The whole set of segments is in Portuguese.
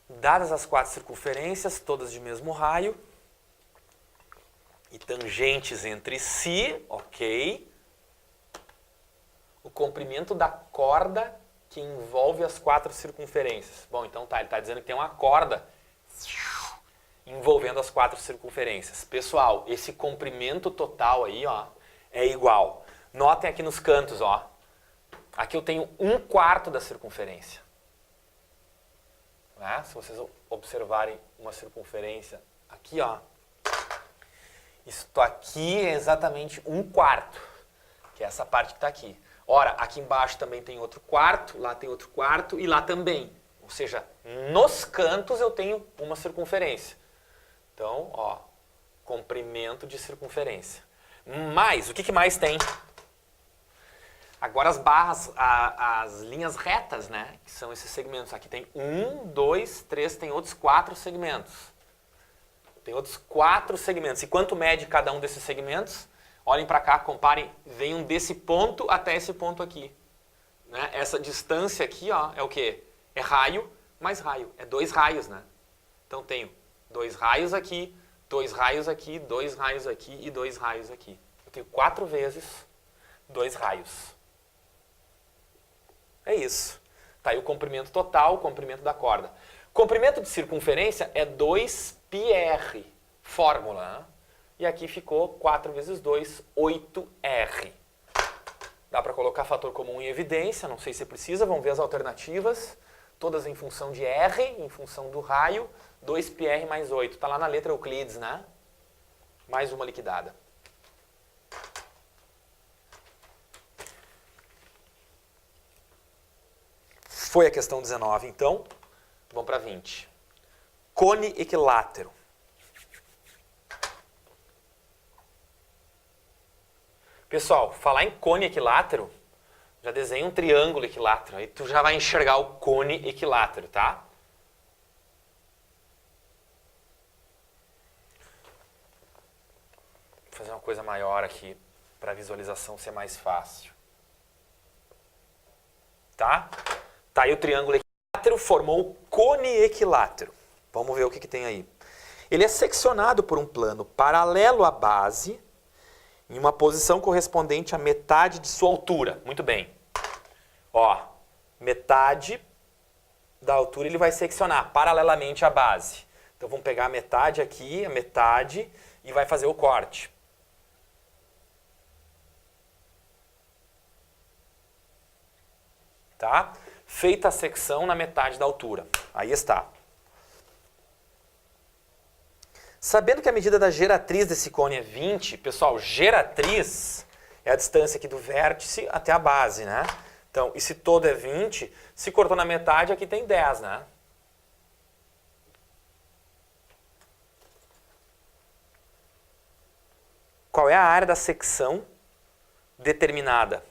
Dadas as 4 circunferências, todas de mesmo raio, e tangentes entre si, ok. O comprimento da corda que envolve as 4 circunferências. Bom, então tá, ele está dizendo que tem uma corda envolvendo as 4 circunferências. Pessoal, esse comprimento total aí, ó, é igual. Notem aqui nos cantos, ó. Aqui eu tenho 1/4 da circunferência. Né? Se vocês observarem uma circunferência aqui, ó. Isto aqui é exatamente 1/4, que é essa parte que está aqui. Ora, aqui embaixo também tem outro quarto, lá tem outro quarto e lá também. Ou seja, nos cantos eu tenho uma circunferência. Então, ó, comprimento de circunferência. Mas, o que mais tem? Agora as barras, as linhas retas, né? Que são esses segmentos. Aqui tem 1, 2, 3, tem outros 4 segmentos. Tem outros 4 segmentos. E quanto mede cada um desses segmentos? Olhem para cá, comparem, venham desse ponto até esse ponto aqui. Né? Essa distância aqui, ó, é o quê? É raio mais raio. É 2 raios, né? Então tenho 2 raios aqui, 2 raios aqui, 2 raios aqui e 2 raios aqui. Eu tenho 4 vezes 2 raios. É isso. Tá aí o comprimento total, o comprimento da corda. Comprimento de circunferência é 2πr. Fórmula, né? E aqui ficou 4 vezes 2, 8r. Dá para colocar fator comum em evidência, não sei se precisa, vamos ver as alternativas. Todas em função de r, em função do raio, 2πr mais 8. Está lá na letra Euclides, né? Mais uma liquidada. Foi a questão 19, então. Vamos para 20. Cone equilátero. Pessoal, falar em cone equilátero, já desenha um triângulo equilátero. Aí tu já vai enxergar o cone equilátero, tá? Vou fazer uma coisa maior aqui para a visualização ser mais fácil. Tá? Tá aí o triângulo equilátero, formou o cone equilátero. Vamos ver o que tem aí. Ele é seccionado por um plano paralelo à base, em uma posição correspondente à metade de sua altura. Muito bem. Ó, metade da altura ele vai seccionar paralelamente à base. Então vamos pegar a metade aqui, a metade, e vai fazer o corte. Tá? Feita a secção na metade da altura. Aí está. Sabendo que a medida da geratriz desse cone é 20, pessoal, geratriz é a distância aqui do vértice até a base, né? Então, e se todo é 20, se cortou na metade, aqui tem 10, né? Qual é a área da secção determinada?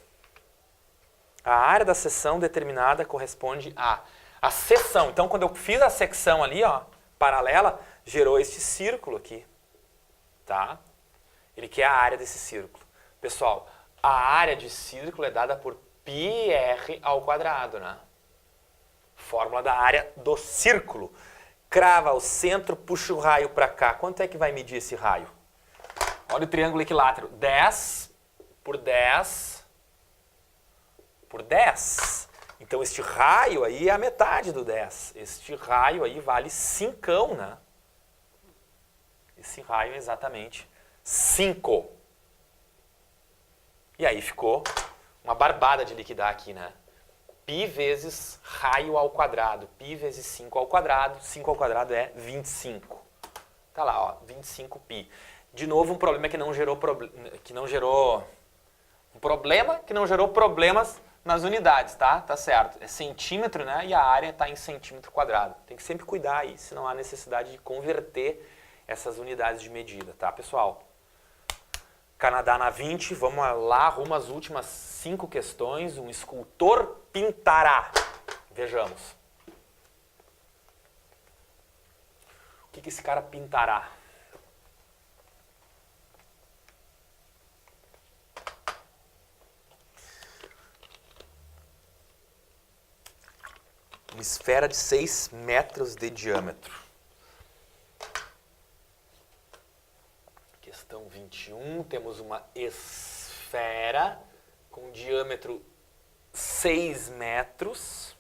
A área da seção determinada corresponde à seção. Então, quando eu fiz a secção ali, ó, paralela, gerou este círculo aqui, tá? Ele quer a área desse círculo. Pessoal, a área de círculo é dada por πr ao quadrado, né? Fórmula da área do círculo. Crava o centro, puxa o raio para cá. Quanto é que vai medir esse raio? Olha o triângulo equilátero. 10 por 10 por 10. Então, este raio aí é a metade do 10. Este raio aí vale 5, né? Esse raio é exatamente 5. E aí ficou uma barbada de liquidar aqui, né? Π vezes raio ao quadrado. Π vezes 5 ao quadrado. 5 ao quadrado é 25. Tá lá, ó, 25π. De novo, um problema que não gerou problemas nas unidades, tá? Tá certo. É centímetro, né? E a área está em centímetro quadrado. Tem que sempre cuidar aí, se não há necessidade de converter essas unidades de medida, tá, pessoal? Canadá na 20, vamos lá, rumo às últimas 5 questões. Um escultor pintará. Vejamos. O que esse cara pintará? Uma esfera de 6 metros de diâmetro. Questão 21, temos uma esfera com diâmetro 6 metros.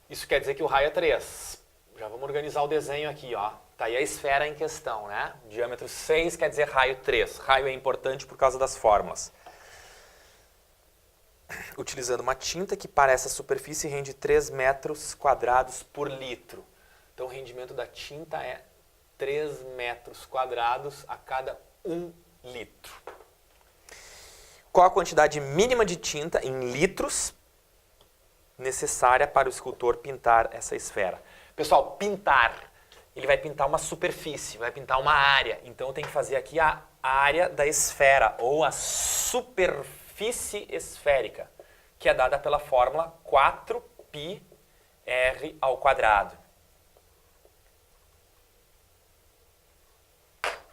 Isso quer dizer que o raio é 3. Já vamos organizar o desenho aqui, ó. Tá aí a esfera em questão, né? Diâmetro 6 quer dizer raio 3. Raio é importante por causa das fórmulas. Utilizando uma tinta que para essa superfície rende 3 metros quadrados por litro. Então o rendimento da tinta é 3 metros quadrados a cada 1 litro. Qual a quantidade mínima de tinta em litros necessária para o escultor pintar essa esfera? Pessoal, pintar, ele vai pintar uma superfície, vai pintar uma área. Então eu tenho que fazer aqui a área da esfera, ou a superfície esférica, que é dada pela fórmula 4πr².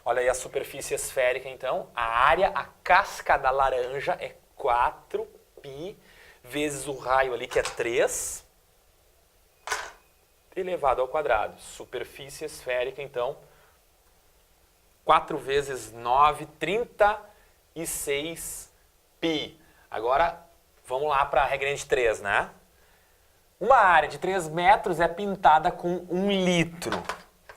Olha aí a superfície esférica, então. A área, a casca da laranja é 4π vezes o raio ali, que é 3, elevado ao quadrado. Superfície esférica, então, 4 vezes 9, 36π. Agora, vamos lá para a regrinha de 3, né? Uma área de 3 metros é pintada com 1 litro.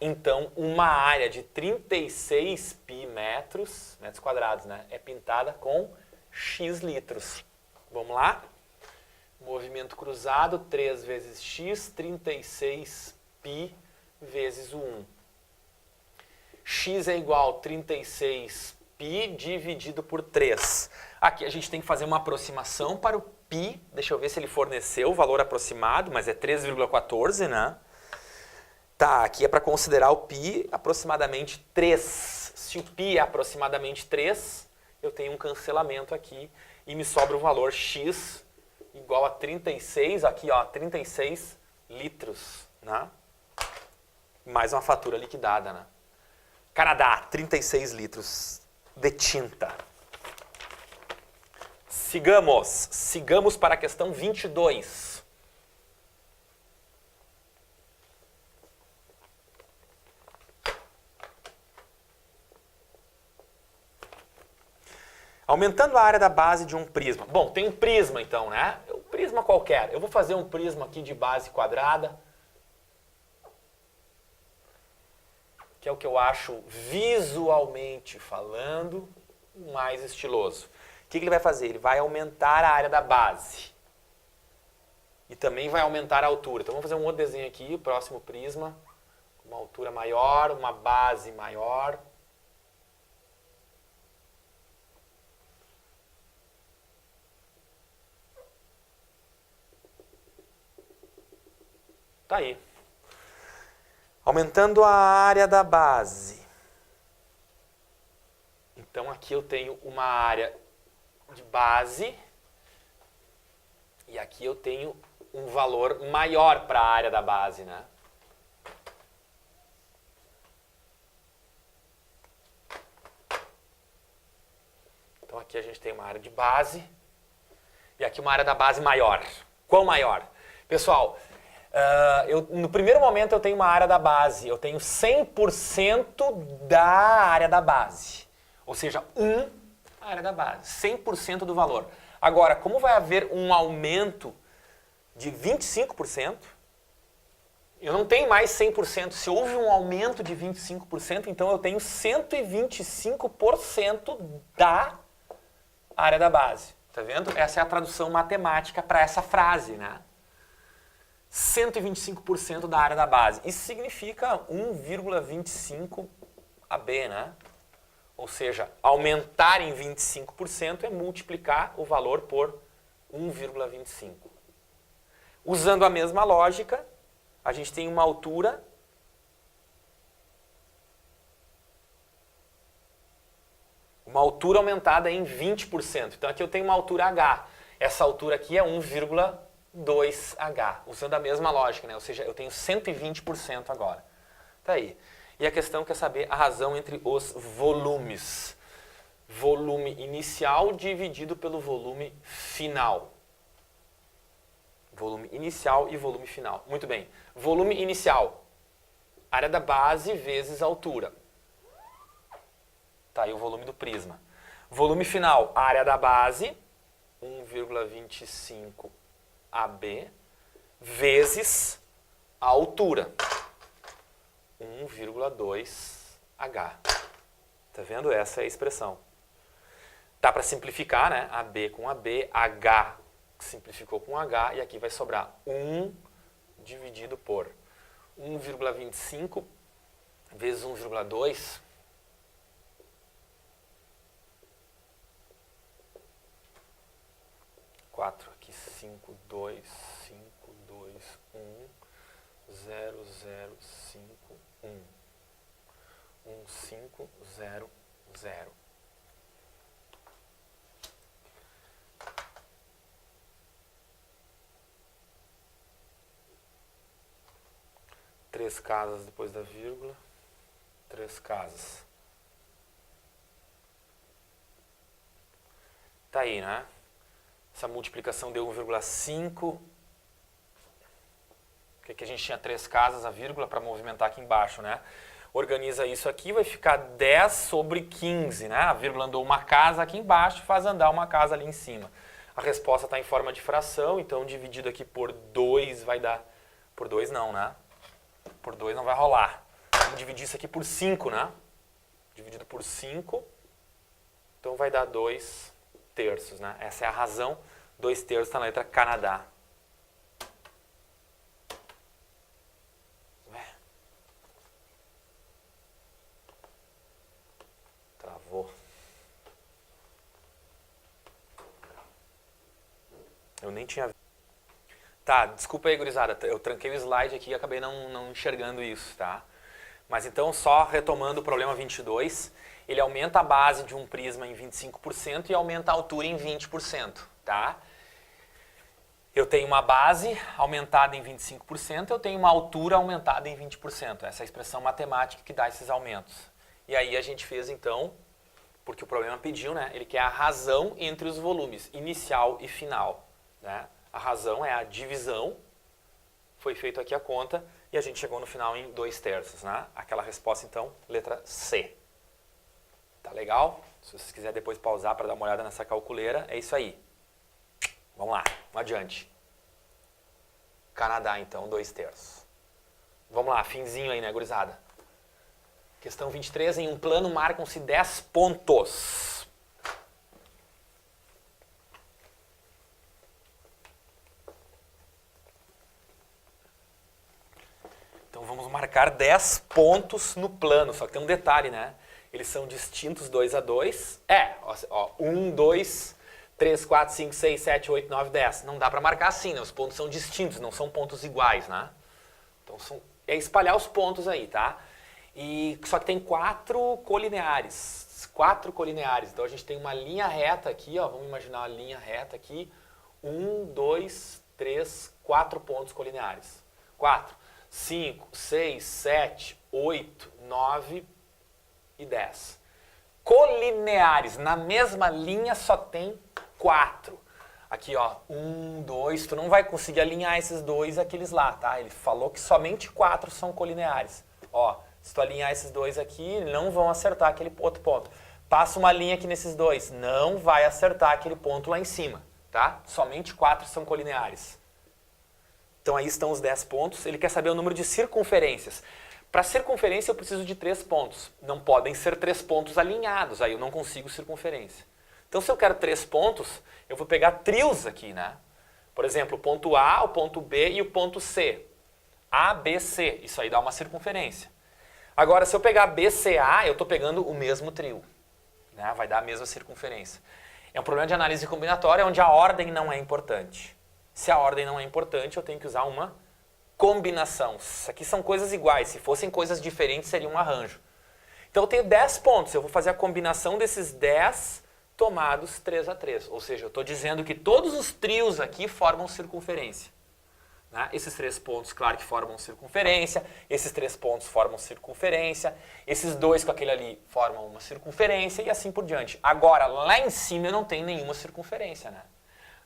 Então, uma área de 36π metros quadrados, né, é pintada com x litros. Vamos lá? Movimento cruzado, 3 vezes x, 36π vezes o 1. X é igual a 36π dividido por 3. Aqui a gente tem que fazer uma aproximação para o π. Deixa eu ver se ele forneceu o valor aproximado, mas é 3,14, né? Tá, aqui é para considerar o π aproximadamente 3. Se o π é aproximadamente 3, eu tenho um cancelamento aqui e me sobra o valor x igual a 36, aqui ó, 36 litros, né? Mais uma fatura liquidada, né? Canadá, 36 litros de tinta. Sigamos para a questão 22. Aumentando a área da base de um prisma. Bom, tem um prisma então, né? Um prisma qualquer. Eu vou fazer um prisma aqui de base quadrada, que é o que eu acho, visualmente falando, mais estiloso. O que ele vai fazer? Ele vai aumentar a área da base. E também vai aumentar a altura. Então vamos fazer um outro desenho aqui, o próximo prisma. Uma altura maior, uma base maior. Tá aí. Aumentando a área da base. Então aqui eu tenho uma área de base e aqui eu tenho um valor maior para a área da base, né? Então aqui a gente tem uma área de base e aqui uma área da base maior. Qual maior? Pessoal, no primeiro momento eu tenho uma área da base, eu tenho 100% da área da base, ou seja, área da base, 100% do valor. Agora, como vai haver um aumento de 25%, eu não tenho mais 100%, se houve um aumento de 25%, então eu tenho 125% da área da base. Tá vendo? Essa é a tradução matemática para essa frase, né? 125% da área da base. Isso significa 1,25 AB, né? Ou seja, aumentar em 25% é multiplicar o valor por 1,25. Usando a mesma lógica, a gente tem uma altura aumentada em 20%. Então aqui eu tenho uma altura H. Essa altura aqui é 1,2H, usando a mesma lógica, né? Ou seja, eu tenho 120% agora. Tá aí. E a questão quer saber a razão entre os volumes. Volume inicial dividido pelo volume final. Volume inicial e volume final. Muito bem. Volume inicial. Área da base vezes a altura. Tá aí o volume do prisma. Volume final. Área da base, 1,25 AB, vezes a altura, 1,2 H. Tá vendo? Essa é a expressão. Dá para simplificar, né? AB com AB, H simplificou com H, e aqui vai sobrar 1 dividido por 1,25 vezes 1,2. Aqui 5, 2, 5, 2, 1, 0, 0, 5, 1. 1, 5, 0, 0. Três casas depois da vírgula. 3 casas. Tá aí, né? Essa multiplicação deu 1,5. Porque aqui a gente tinha 3 casas, a vírgula, para movimentar aqui embaixo, né? Organiza isso aqui, vai ficar 10 sobre 15, né? A vírgula andou uma casa aqui embaixo, faz andar uma casa ali em cima. A resposta está em forma de fração, então dividido aqui por 2 vai dar... Por 2 não, né? Por 2 não vai rolar. Vamos dividir isso aqui por 5, né? Dividido por 5, então vai dar 2 terços, né? Essa é a razão. 2 terços está na letra Canadá. Travou. Eu nem tinha... Tá, desculpa aí, gurizada. Eu tranquei o slide aqui e acabei não enxergando isso, tá? Mas então, só retomando o problema 22, ele aumenta a base de um prisma em 25% e aumenta a altura em 20%, tá? Eu tenho uma base aumentada em 25%, eu tenho uma altura aumentada em 20%. Essa é a expressão matemática que dá esses aumentos. E aí a gente fez, então, porque o problema pediu, né? Ele quer a razão entre os volumes, inicial e final, né? A razão é a divisão, foi feito aqui a conta, e a gente chegou no final em 2 terços, né? Aquela resposta, então, letra C. Tá legal? Se vocês quiserem depois pausar para dar uma olhada nessa calculeira, é isso aí. Vamos lá, vamos adiante. Canadá, então, 2 terços. Vamos lá, finzinho aí, né, gurizada? Questão 23, em um plano marcam-se 10 pontos. Então vamos marcar 10 pontos no plano, só que tem um detalhe, né? Eles são distintos 2 a 2. Ó, 1, 2, 3, 4, 5, 6, 7, 8, 9, 10. Não dá para marcar assim, né? Os pontos são distintos, não são pontos iguais, né? Então é espalhar os pontos aí, tá? Só que tem 4 colineares. 4 colineares. Então a gente tem uma linha reta aqui, ó. Vamos imaginar uma linha reta aqui. 1, 2, 3, 4 pontos colineares. 4. 5, 6, 7, 8, 9 e 10. Colineares, na mesma linha só tem 4. Aqui, ó, 1, 2, tu não vai conseguir alinhar esses dois aqueles lá, tá? Ele falou que somente 4 são colineares. Ó, se tu alinhar esses dois aqui, não vão acertar aquele outro ponto. Passa uma linha aqui nesses dois, não vai acertar aquele ponto lá em cima, tá? Somente 4 são colineares. Então aí estão os 10 pontos. Ele quer saber o número de circunferências. Para circunferência eu preciso de 3 pontos. Não podem ser 3 pontos alinhados, aí eu não consigo circunferência. Então se eu quero 3 pontos, eu vou pegar trios aqui, né? Por exemplo, o ponto A, o ponto B e o ponto C. A, B, C. Isso aí dá uma circunferência. Agora, se eu pegar B, C, A, eu estou pegando o mesmo trio, né? Vai dar a mesma circunferência. É um problema de análise combinatória onde a ordem não é importante. Se a ordem não é importante, eu tenho que usar uma combinação. Isso aqui são coisas iguais. Se fossem coisas diferentes, seria um arranjo. Então eu tenho 10 pontos. Eu vou fazer a combinação desses 10 tomados 3 a 3. Ou seja, eu estou dizendo que todos os trios aqui formam circunferência. Né? Esses 3 pontos, claro que formam circunferência. Esses 3 pontos formam circunferência. Esses 2 com aquele ali formam uma circunferência e assim por diante. Agora, lá em cima eu não tenho nenhuma circunferência, né?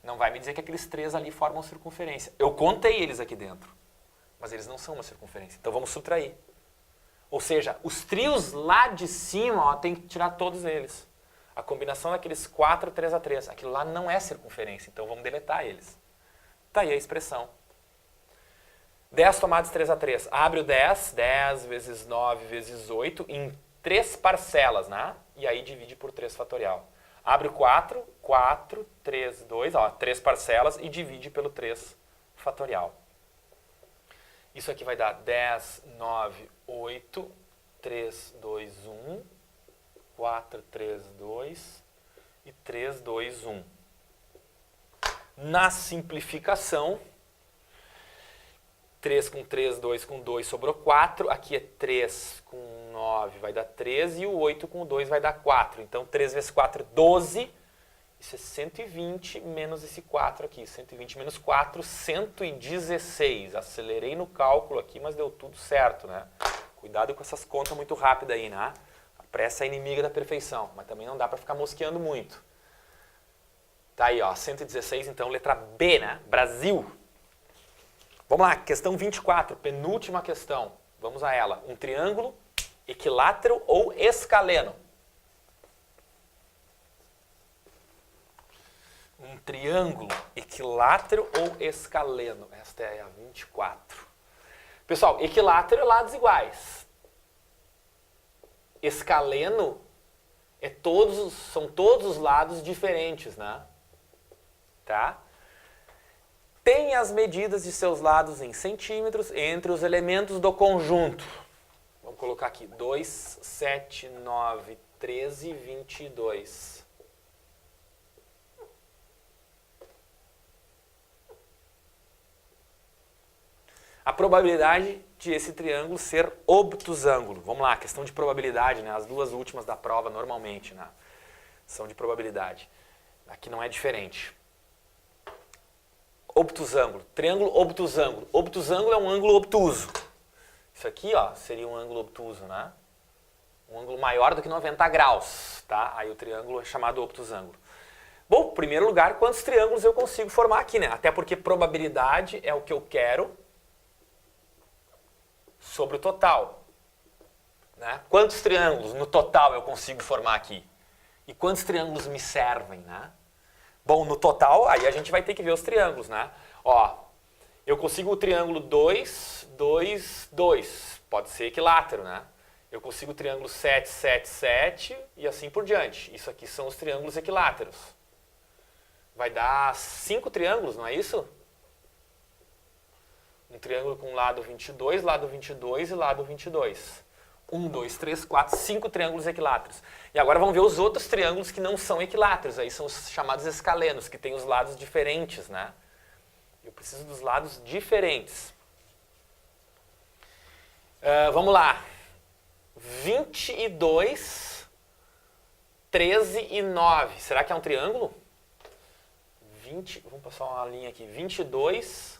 Não vai me dizer que aqueles 3 ali formam circunferência. Eu contei eles aqui dentro, mas eles não são uma circunferência. Então vamos subtrair. Ou seja, os trios lá de cima, ó, tem que tirar todos eles. A combinação daqueles 4, 3 a 3. Aquilo lá não é circunferência, então vamos deletar eles. Tá aí a expressão. 10 tomadas 3 a 3. Abre o 10, 10 vezes 9 vezes 8, em 3 parcelas, né? E aí divide por 3 fatorial. Abre o 4, 4, 3, 2, ó, 3 parcelas e divide pelo 3 fatorial. Isso aqui vai dar 10, 9, 8, 3, 2, 1, 4, 3, 2 e 3, 2, 1. Na simplificação, 3 com 3, 2 com 2 sobrou 4. Aqui é 3 com 9 vai dar 13 e o 8 com 2 vai dar 4. Então 3 vezes 4 é 12. Isso é 120 menos esse 4 aqui. 120 menos 4, 116. Acelerei no cálculo aqui, mas deu tudo certo, né? Cuidado com essas contas muito rápidas aí, né? A pressa é inimiga da perfeição, mas também não dá para ficar mosqueando muito. Tá aí, ó, 116, então letra B, né? Brasil. Vamos lá, questão 24, penúltima questão. Vamos a ela. Um triângulo equilátero ou escaleno? Um triângulo equilátero ou escaleno? Esta é a 24. Pessoal, equilátero é lados iguais. Escaleno são todos os lados diferentes, né? Tá? Tem as medidas de seus lados em centímetros entre os elementos do conjunto. Vamos colocar aqui 2, 7, 9, 13, 22. A probabilidade de esse triângulo ser obtusângulo. Vamos lá, questão de probabilidade, né? As duas últimas da prova normalmente, né? São de probabilidade. Aqui não é diferente. Obtusângulo, triângulo obtusângulo. Obtusângulo é um ângulo obtuso. Isso aqui, ó, seria um ângulo obtuso, né? Um ângulo maior do que 90 graus, tá? Aí o triângulo é chamado obtusângulo. Bom, em primeiro lugar, quantos triângulos eu consigo formar aqui, né? Até porque probabilidade é o que eu quero sobre o total, né? Quantos triângulos no total eu consigo formar aqui? E quantos triângulos me servem, né? Bom, no total, aí a gente vai ter que ver os triângulos, né? Ó, eu consigo o triângulo 2, 2, 2. Pode ser equilátero, né? Eu consigo o triângulo 7, 7, 7 e assim por diante. Isso aqui são os triângulos equiláteros. Vai dar 5 triângulos, não é isso? Um triângulo com lado 22 e lado 22. 1, 2, 3, 4, 5 triângulos equiláteros. E agora vamos ver os outros triângulos que não são equiláteros. Aí são os chamados escalenos, que têm os lados diferentes, né? Eu preciso dos lados diferentes. Vamos lá. 22, 13 e 9. Será que é um triângulo? Vamos passar uma linha aqui. 22,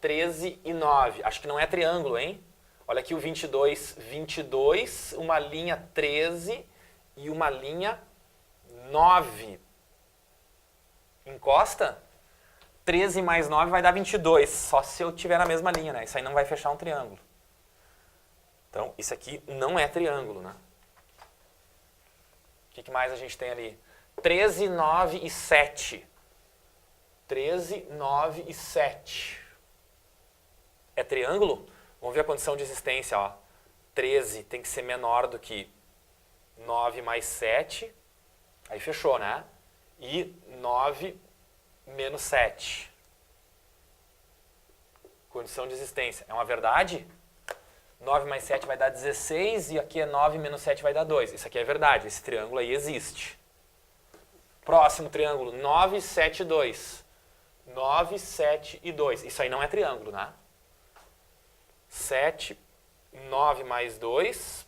13 e 9. Acho que não é triângulo, hein? Olha aqui o 22, 22, uma linha 13 e uma linha 9. Encosta? 13 mais 9 vai dar 22, só se eu tiver na mesma linha, né? Isso aí não vai fechar um triângulo. Então, isso aqui não é triângulo, né? O que mais a gente tem ali? 13, 9 e 7. 13, 9 e 7. É triângulo? Vamos ver a condição de existência, ó. 13 tem que ser menor do que 9 mais 7. Aí fechou, né? E 9 menos 7. Condição de existência. É uma verdade? 9 mais 7 vai dar 16 e aqui é 9 menos 7 vai dar 2. Isso aqui é verdade. Esse triângulo aí existe. Próximo triângulo. 9, 7, 2. 9, 7 e 2. Isso aí não é triângulo, né? 7, 9 mais 2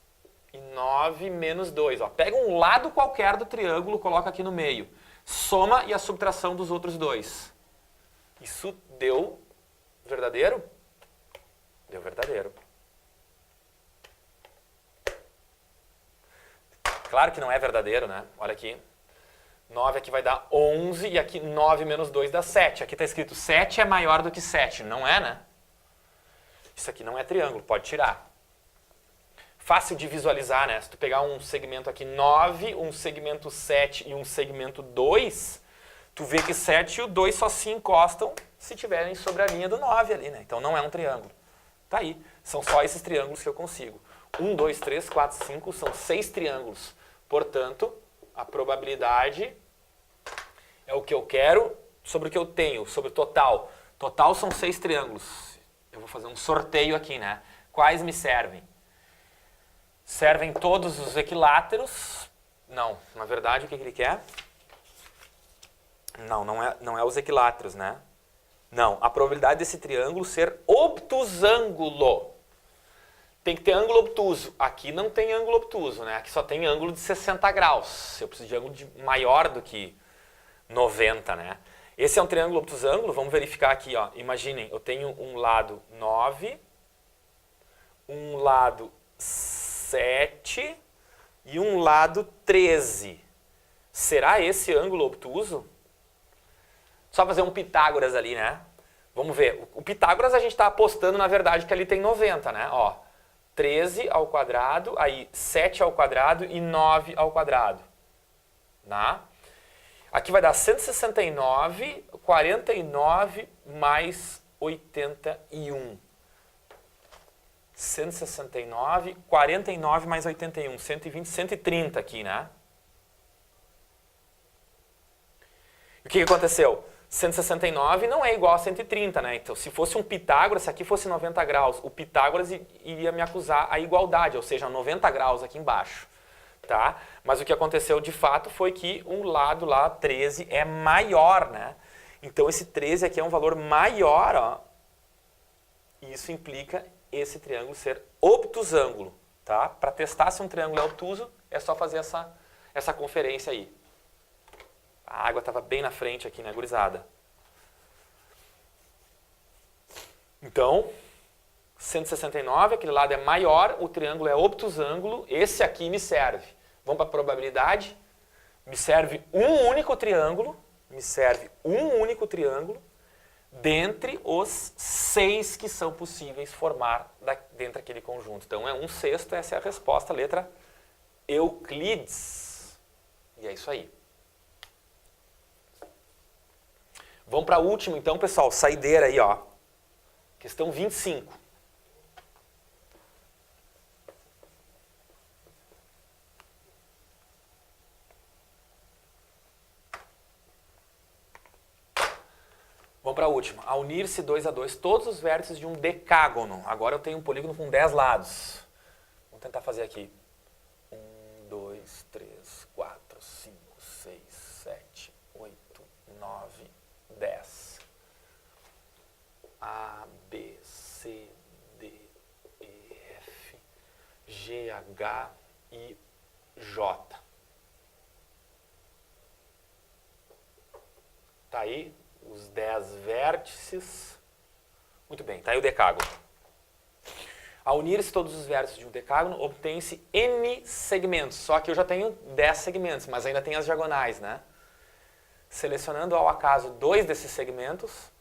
e 9 menos 2. Ó, pega um lado qualquer do triângulo, coloca aqui no meio. Soma e a subtração dos outros dois. Isso deu verdadeiro? Deu verdadeiro. Claro que não é verdadeiro, né? Olha aqui. 9 aqui vai dar 11 e aqui 9 menos 2 dá 7. Aqui está escrito 7 é maior do que 7. Não é, né? Isso aqui não é triângulo, pode tirar. Fácil de visualizar, né? Se tu pegar um segmento aqui 9, um segmento 7 e um segmento 2, tu vê que 7 e o 2 só se encostam se tiverem sobre a linha do 9 ali, né? Então não é um triângulo. Tá aí. São só esses triângulos que eu consigo. 1, 2, 3, 4, 5 são 6 triângulos. Portanto, a probabilidade é o que eu quero sobre o que eu tenho, sobre o total. Total são 6 triângulos. Eu vou fazer um sorteio aqui, né? Quais me servem? Servem todos os equiláteros? Não, na verdade o que ele quer? Não é os equiláteros, né? Não, a probabilidade desse triângulo ser obtusângulo. Tem que ter ângulo obtuso. Aqui não tem ângulo obtuso, né? Aqui só tem ângulo de 60 graus. Eu preciso de ângulo maior do que 90, né? Esse é um triângulo obtusângulo. Vamos verificar aqui, ó. Imaginem, eu tenho um lado 9, um lado 7 e um lado 13. Será esse ângulo obtuso? Só fazer um Pitágoras ali, né? Vamos ver. O Pitágoras a gente está apostando, na verdade, que ali tem 90, né? Ó, 13 ao quadrado, aí 7 ao quadrado e 9 ao quadrado. Tá? Aqui vai dar 169, 49 mais 81. 169, 49 mais 81. 120, 130 aqui, né? O que aconteceu? 169 não é igual a 130, né? Então, se fosse um Pitágoras, se aqui fosse 90 graus, o Pitágoras iria me acusar a igualdade, ou seja, 90 graus aqui embaixo, tá? Mas o que aconteceu de fato foi que um lado lá, 13, é maior, né? Então, esse 13 aqui é um valor maior, ó. E isso implica esse triângulo ser obtusângulo, tá? Para testar se um triângulo é obtuso, é só fazer essa conferência aí. A água estava bem na frente aqui, né, gurizada? Então, 169, aquele lado é maior, o triângulo é obtusângulo, esse aqui me serve. Vamos para a probabilidade. Me serve um único triângulo, dentre os 6 que são possíveis formar dentro daquele conjunto. Então, é 1/6, essa é a resposta, letra Euclides. E é isso aí. Vamos para a última, então, pessoal. Saideira aí, ó. Questão 25. Vamos para a última. A unir-se 2 a 2 todos os vértices de um decágono. Agora eu tenho um polígono com 10 lados. Vamos tentar fazer aqui. 1, 2, 3, 4, 5, 6, 7, 8, 9, 10. A, B, C, D, E, F, G, H, I, J. Tá aí os 10 vértices. Muito bem, tá aí o decágono. Ao unir-se todos os vértices de um decágono, obtém-se N segmentos. Só que eu já tenho 10 segmentos, mas ainda tem as diagonais, né? Selecionando ao acaso 2 desses segmentos.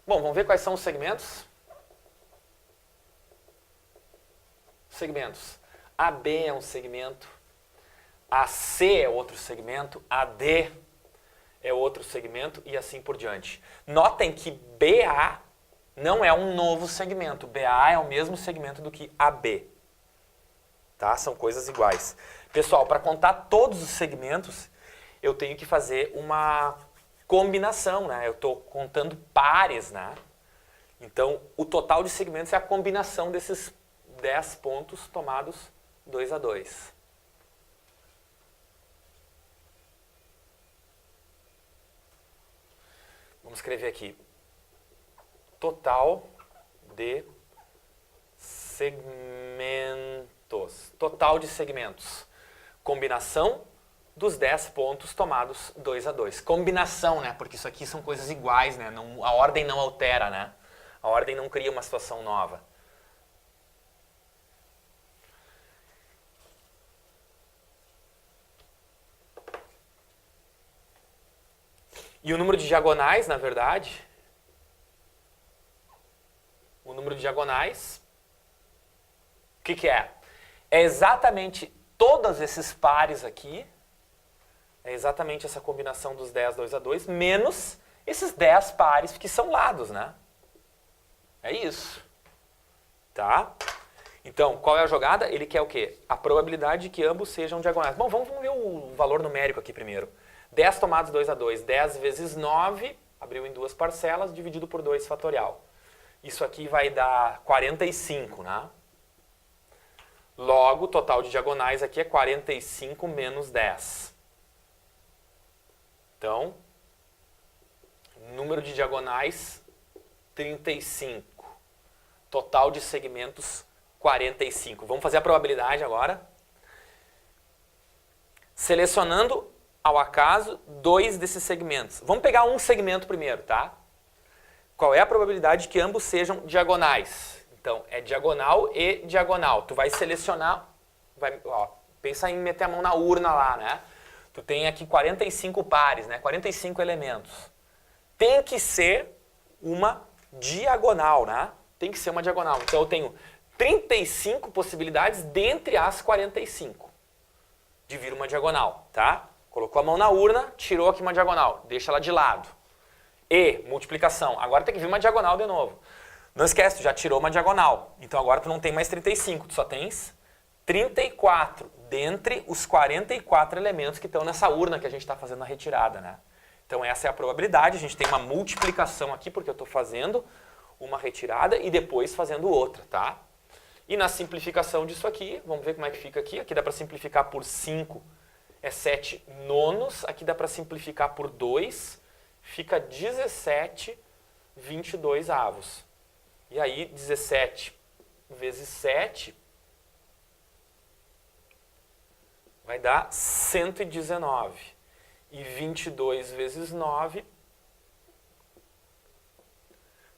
Bom, vamos ver quais são os segmentos. Segmentos. AB é um segmento. AC é outro segmento. AD é outro segmento e assim por diante. Notem que BA não é um novo segmento. BA é o mesmo segmento do que AB. Tá? São coisas iguais. Pessoal, para contar todos os segmentos, eu tenho que fazer uma combinação, né? Eu estou contando pares, né? Então, o total de segmentos é a combinação desses 10 pontos tomados 2 a 2. Vamos escrever aqui. Total de segmentos. Total de segmentos. Combinação dos 10 pontos tomados 2 a 2. Combinação, né? Porque isso aqui são coisas iguais, né? Não, a ordem não altera, né? A ordem não cria uma situação nova. E o número de diagonais, na verdade, o número de diagonais, o que é? É exatamente todos esses pares aqui, é exatamente essa combinação dos 10, 2 a 2, menos esses 10 pares que são lados, né? É isso. Tá? Então, qual é a jogada? Ele quer o quê? A probabilidade de que ambos sejam diagonais. Bom, vamos ver o valor numérico aqui primeiro. 10 tomados 2 a 2, 10 vezes 9, abriu em duas parcelas, dividido por 2 fatorial. Isso aqui vai dar 45, né? Logo, o total de diagonais aqui é 45 menos 10. Então, número de diagonais, 35. Total de segmentos, 45. Vamos fazer a probabilidade agora. Selecionando ao acaso 2 desses segmentos. Vamos pegar um segmento primeiro, tá? Qual é a probabilidade que ambos sejam diagonais? Então, é diagonal e diagonal. Tu vai selecionar, pensa em meter a mão na urna lá, né? Tu tem aqui 45 pares, né? 45 elementos. Tem que ser uma diagonal, né? Tem que ser uma diagonal. Então, eu tenho 35 possibilidades dentre as 45 de vir uma diagonal, tá? Colocou a mão na urna, tirou aqui uma diagonal, deixa ela de lado. E, multiplicação. Agora tem que vir uma diagonal de novo. Não esquece, tu já tirou uma diagonal. Então agora tu não tem mais 35, tu só tens 34 dentre os 44 elementos que estão nessa urna que a gente está fazendo a retirada, né? Então essa é a probabilidade, a gente tem uma multiplicação aqui porque eu estou fazendo uma retirada e depois fazendo outra, tá? E na simplificação disso aqui, vamos ver como é que fica aqui. Aqui dá para simplificar por 5, é 7 nonos. Aqui dá para simplificar por 2, fica 17 22 avos. E aí 17 vezes 7 vai dar 119. E 22 vezes 9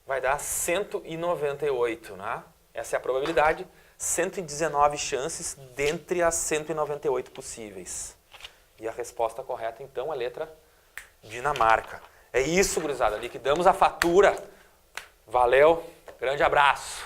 vai dar 198, né? Essa é a probabilidade, 119 chances dentre as 198 possíveis. E a resposta correta, então, é a letra Dinamarca. É isso, gurizada, liquidamos a fatura. Valeu, grande abraço.